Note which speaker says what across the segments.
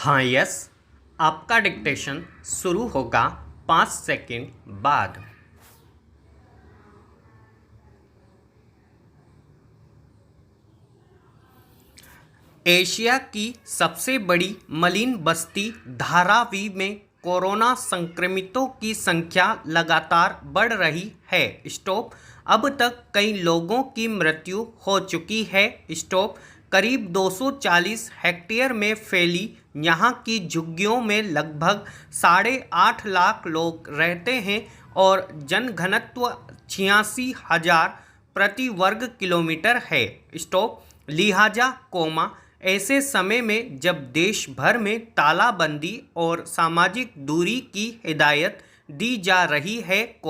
Speaker 1: हाँ यस, आपका डिक्टेशन शुरू होगा 5 सेकंड बाद। एशिया की सबसे बड़ी मलिन बस्ती धारावी में कोरोना संक्रमितों की संख्या लगातार बढ़ रही है। स्टॉप। अब तक कई लोगों की मृत्यु हो चुकी है। स्टॉप। करीब 240 हेक्टेयर में फैली यहाँ की झुग्गियों में लगभग 8.5 लाख लोग रहते हैं और जनघनत्व 86,000 प्रति वर्ग किलोमीटर है। स्टॉप। लिहाजा ऐसे समय में जब देश भर में तालाबंदी और सामाजिक दूरी की हिदायत दी जा रही है,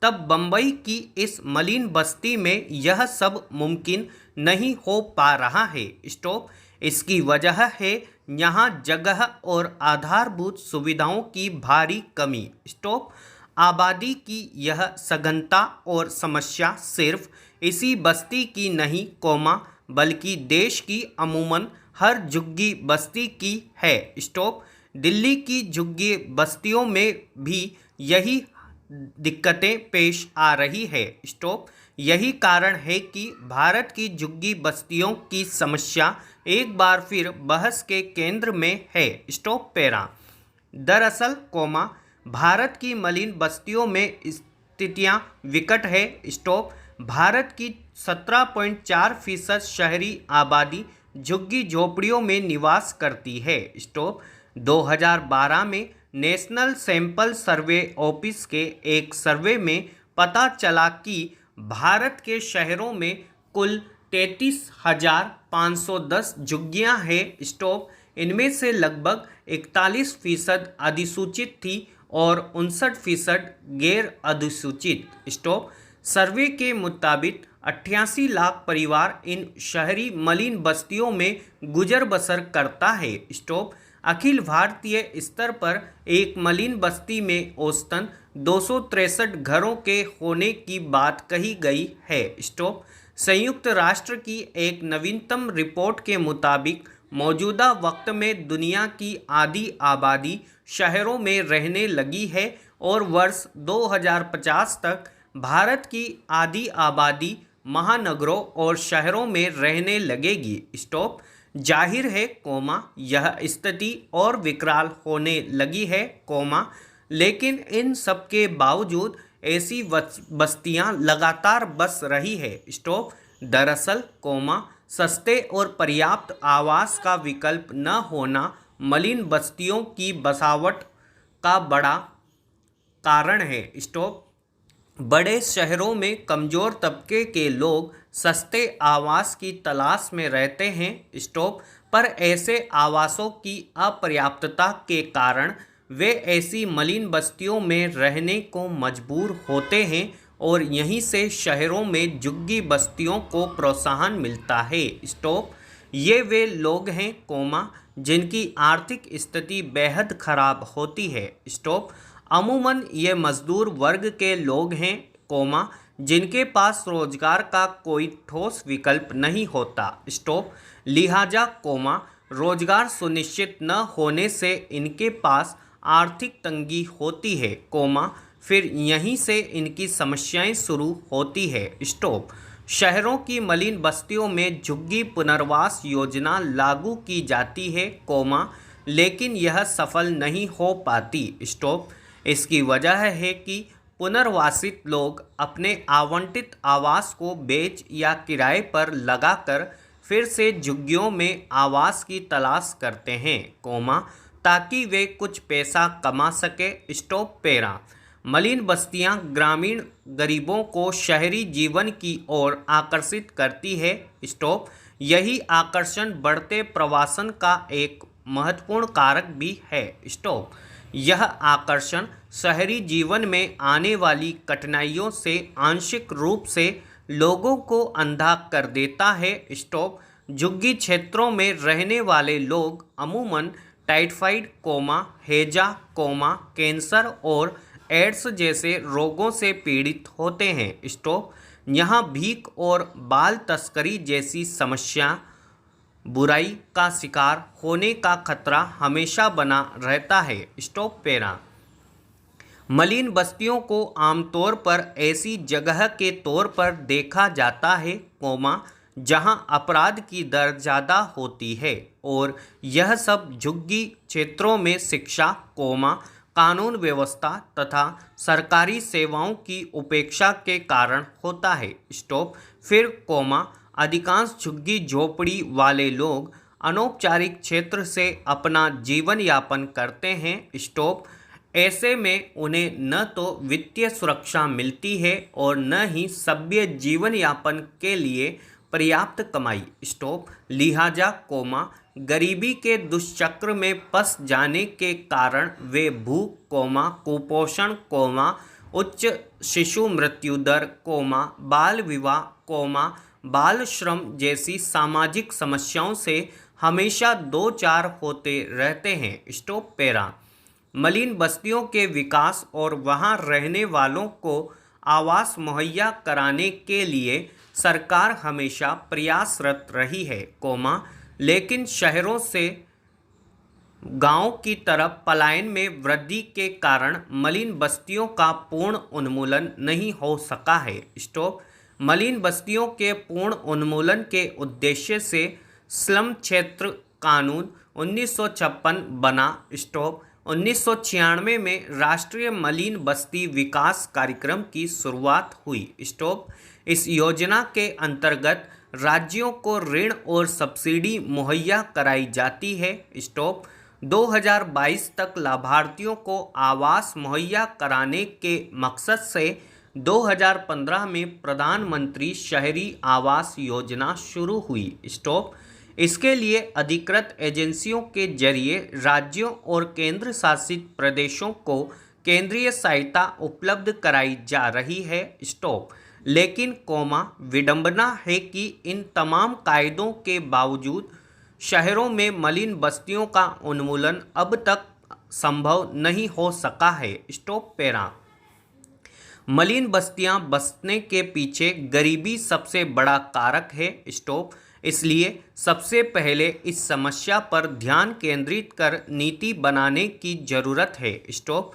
Speaker 1: तब बम्बई की इस मलिन बस्ती में यह सब मुमकिन नहीं हो पा रहा है। स्टॉप। इसकी वजह है यहाँ जगह और आधारभूत सुविधाओं की भारी कमी। स्टॉप। आबादी की यह सघनता और समस्या सिर्फ इसी बस्ती की नहीं, बल्कि देश की अमूमन हर झुग्गी बस्ती की है। स्टॉप। दिल्ली की झुग्गी बस्तियों में भी यही दिक्कतें पेश आ रही है। स्टॉप। यही कारण है कि भारत की झुग्गी बस्तियों की समस्या एक बार फिर बहस के केंद्र में है। Stop para. दरअसल भारत की मलिन बस्तियों में स्थितियां विकट है। स्टॉप। भारत की 17.4% शहरी आबादी झुग्गी झोपड़ियों में निवास करती है। स्टॉप। 2012 में नेशनल सैंपल सर्वे ऑफिस के एक सर्वे में पता चला कि भारत के शहरों में कुल 33,510 झुग्गियां हैं। स्टॉप। इनमें से लगभग 41% अधिसूचित थी और 59% गैर अधिसूचित। स्टॉप। सर्वे के मुताबिक 88 लाख परिवार इन शहरी मलिन बस्तियों में गुजर बसर करता है। स्टॉप। अखिल भारतीय स्तर पर एक मलिन बस्ती में औसतन 263 घरों के होने की बात कही गई है। स्टॉप। संयुक्त राष्ट्र की एक नवीनतम रिपोर्ट के मुताबिक मौजूदा वक्त में दुनिया की आधी आबादी शहरों में रहने लगी है और वर्ष 2050 तक भारत की आधी आबादी महानगरों और शहरों में रहने लगेगी। स्टॉप। जाहिर है यह स्थिति और विकराल होने लगी है, लेकिन इन सब के बावजूद ऐसी बस्तियां लगातार बस रही है। स्टॉप। दरअसल सस्ते और पर्याप्त आवास का विकल्प न होना मलिन बस्तियों की बसावट का बड़ा कारण है। स्टॉप। बड़े शहरों में कमज़ोर तबके के लोग सस्ते आवास की तलाश में रहते हैं। स्टॉप। पर ऐसे आवासों की अपर्याप्तता के कारण वे ऐसी मलिन बस्तियों में रहने को मजबूर होते हैं और यहीं से शहरों में झुग्गी बस्तियों को प्रोत्साहन मिलता है। स्टॉप। ये वे लोग हैं जिनकी आर्थिक स्थिति बेहद खराब होती है। स्टॉप। अमूमन ये मजदूर वर्ग के लोग हैं जिनके पास रोजगार का कोई ठोस विकल्प नहीं होता। स्टॉप। लिहाजा रोजगार सुनिश्चित न होने से इनके पास आर्थिक तंगी होती है, फिर यहीं से इनकी समस्याएं शुरू होती है। स्टॉप। शहरों की मलिन बस्तियों में झुग्गी पुनर्वास योजना लागू की जाती है, लेकिन यह सफल नहीं हो पाती। स्टॉप। इसकी वजह है कि पुनर्वासित लोग अपने आवंटित आवास को बेच या किराए पर लगाकर फिर से झुग्गियों में आवास की तलाश करते हैं, ताकि वे कुछ पैसा कमा सके। Stop para. मलिन बस्तियां ग्रामीण गरीबों को शहरी जीवन की ओर आकर्षित करती है। स्टॉप। यही आकर्षण बढ़ते प्रवासन का एक महत्वपूर्ण कारक भी है। स्टॉप। यह आकर्षण शहरी जीवन में आने वाली कठिनाइयों से आंशिक रूप से लोगों को अंधा कर देता है। स्टॉप। झुग्गी क्षेत्रों में रहने वाले लोग अमूमन टाइफाइड, हैजा, कैंसर और एड्स जैसे रोगों से पीड़ित होते हैं। स्टॉप। यहाँ भीख और बाल तस्करी जैसी समस्या बुराई का शिकार होने का खतरा हमेशा बना रहता है। Stop para. मलिन बस्तियों को आमतौर पर ऐसी जगह के तौर पर देखा जाता है, जहां अपराध की दर ज़्यादा होती है और यह सब झुग्गी क्षेत्रों में शिक्षा, कानून व्यवस्था तथा सरकारी सेवाओं की उपेक्षा के कारण होता है। स्टॉप। फिर अधिकांश झुग्गी झोपड़ी वाले लोग अनौपचारिक क्षेत्र से अपना जीवन यापन करते हैं। स्टॉप। ऐसे में उन्हें न तो वित्तीय सुरक्षा मिलती है और न ही सभ्य जीवन यापन के लिए पर्याप्त कमाई। स्टॉप। लिहाजा गरीबी के दुष्चक्र में फंस जाने के कारण वे भूख, कुपोषण, उच्च शिशु मृत्यु दर, बाल विवाह, बाल श्रम जैसी सामाजिक समस्याओं से हमेशा दो चार होते रहते हैं। Stop para. मलिन बस्तियों के विकास और वहां रहने वालों को आवास मुहैया कराने के लिए सरकार हमेशा प्रयासरत रही है, लेकिन शहरों से गांव की तरफ पलायन में वृद्धि के कारण मलिन बस्तियों का पूर्ण उन्मूलन नहीं हो सका है। स्टॉप। मलिन बस्तियों के पूर्ण उन्मूलन के उद्देश्य से स्लम क्षेत्र कानून 1956 बना। स्टॉप। 1996 में राष्ट्रीय मलिन बस्ती विकास कार्यक्रम की शुरुआत हुई। स्टॉप। इस योजना के अंतर्गत राज्यों को ऋण और सब्सिडी मुहैया कराई जाती है। स्टॉप। 2022 तक लाभार्थियों को आवास मुहैया कराने के मकसद से 2015 में प्रधानमंत्री शहरी आवास योजना शुरू हुई। स्टॉप। इसके लिए अधिकृत एजेंसियों के जरिए राज्यों और केंद्र शासित प्रदेशों को केंद्रीय सहायता उपलब्ध कराई जा रही है। स्टॉप। लेकिन विडंबना है कि इन तमाम कायदों के बावजूद शहरों में मलिन बस्तियों का उन्मूलन अब तक संभव नहीं हो सका है। Stop para. मलिन बस्तियां बसने के पीछे गरीबी सबसे बड़ा कारक है। स्टॉप। इसलिए सबसे पहले इस समस्या पर ध्यान केंद्रित कर नीति बनाने की जरूरत है। स्टॉप।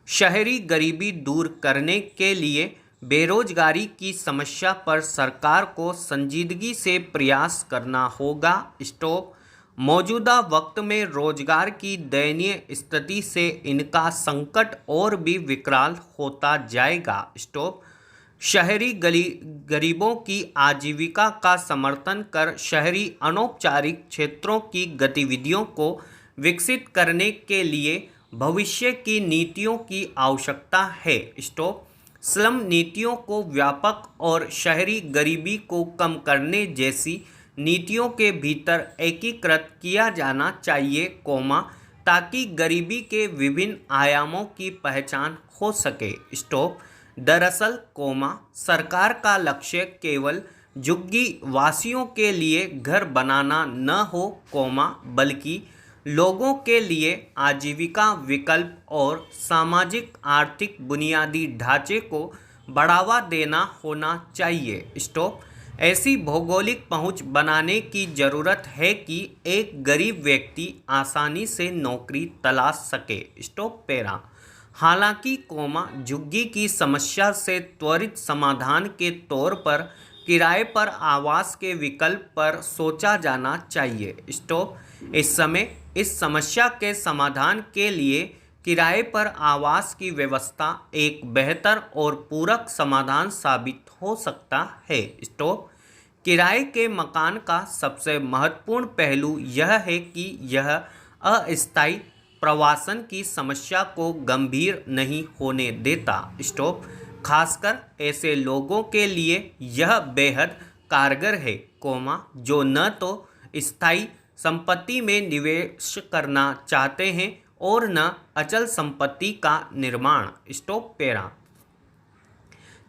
Speaker 1: शहरी गरीबी दूर करने के लिए बेरोजगारी की समस्या पर सरकार को संजीदगी से प्रयास करना होगा। स्टॉप। मौजूदा वक्त में रोजगार की दयनीय स्थिति से इनका संकट और भी विकराल होता जाएगा। स्टॉप। शहरी गरीबों की आजीविका का समर्थन कर शहरी अनौपचारिक क्षेत्रों की गतिविधियों को विकसित करने के लिए भविष्य की नीतियों की आवश्यकता है। स्टॉप। स्लम नीतियों को व्यापक और शहरी गरीबी को कम करने जैसी नीतियों के भीतर एकीकृत किया जाना चाहिए, ताकि गरीबी के विभिन्न आयामों की पहचान हो सके। स्टॉप। दरअसल सरकार का लक्ष्य केवल झुग्गी वासियों के लिए घर बनाना न हो, बल्कि लोगों के लिए आजीविका विकल्प और सामाजिक आर्थिक बुनियादी ढांचे को बढ़ावा देना होना चाहिए। स्टॉप। ऐसी भौगोलिक पहुंच बनाने की जरूरत है कि एक गरीब व्यक्ति आसानी से नौकरी तलाश सके। Stop para. हालांकि झुग्गी की समस्या से त्वरित समाधान के तौर पर किराए पर आवास के विकल्प पर सोचा जाना चाहिए। स्टॉप। इस समय इस समस्या के समाधान के लिए किराए पर आवास की व्यवस्था एक बेहतर और पूरक समाधान साबित हो सकता है। स्टॉप। किराए के मकान का सबसे महत्वपूर्ण पहलू यह है कि यह अस्थायी प्रवासन की समस्या को गंभीर नहीं होने देता। स्टॉप। खासकर ऐसे लोगों के लिए यह बेहद कारगर है, जो न तो स्थायी संपत्ति में निवेश करना चाहते हैं और न अचल संपत्ति का निर्माण। Stop para.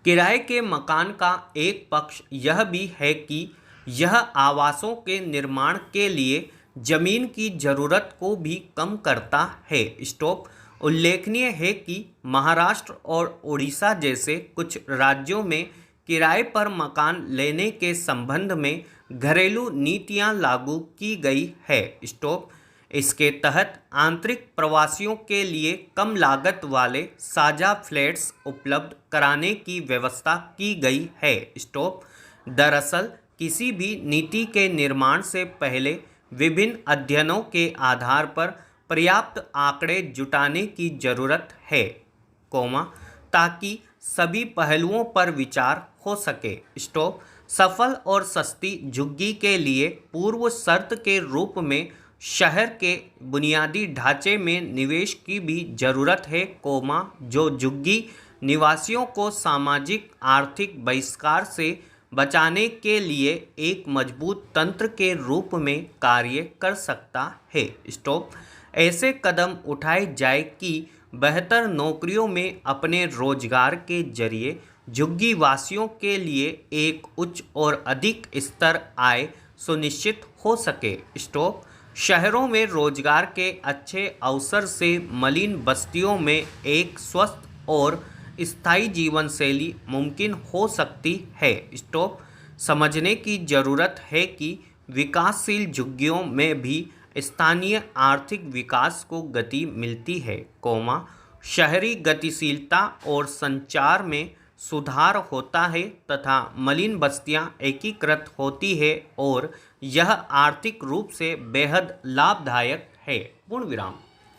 Speaker 1: किराए के मकान का एक पक्ष यह भी है कि यह आवासों के निर्माण के लिए जमीन की जरूरत को भी कम करता है। स्टॉप। उल्लेखनीय है कि महाराष्ट्र और ओडिशा जैसे कुछ राज्यों में किराए पर मकान लेने के संबंध में घरेलू नीतियां लागू की गई है। स्टॉप। इसके तहत आंतरिक प्रवासियों के लिए कम लागत वाले साझा फ्लैट्स उपलब्ध कराने की व्यवस्था की गई है। स्टॉप। दरअसल किसी भी नीति के निर्माण से पहले विभिन्न अध्ययनों के आधार पर पर्याप्त आंकड़े जुटाने की जरूरत है, ताकि सभी पहलुओं पर विचार हो सके। स्टॉप। सफल और सस्ती झुग्गी के लिए पूर्व शर्त के रूप में शहर के बुनियादी ढांचे में निवेश की भी जरूरत है, जो झुग्गी निवासियों को सामाजिक आर्थिक बहिष्कार से बचाने के लिए एक मजबूत तंत्र के रूप में कार्य कर सकता है। स्टॉप। ऐसे कदम उठाए जाए कि बेहतर नौकरियों में अपने रोजगार के जरिए झुग्गी वासियों के लिए एक उच्च और अधिक स्तर आय सुनिश्चित हो सके। स्टॉप। शहरों में रोजगार के अच्छे अवसर से मलिन बस्तियों में एक स्वस्थ और स्थायी जीवन शैली मुमकिन हो सकती है। स्टॉप। समझने की जरूरत है कि विकासशील झुग्गियों में भी स्थानीय आर्थिक विकास को गति मिलती है, शहरी गतिशीलता और संचार में सुधार होता है तथा मलिन बस्तियां एकीकृत होती है और यह आर्थिक रूप से बेहद लाभदायक है। पूर्ण विराम।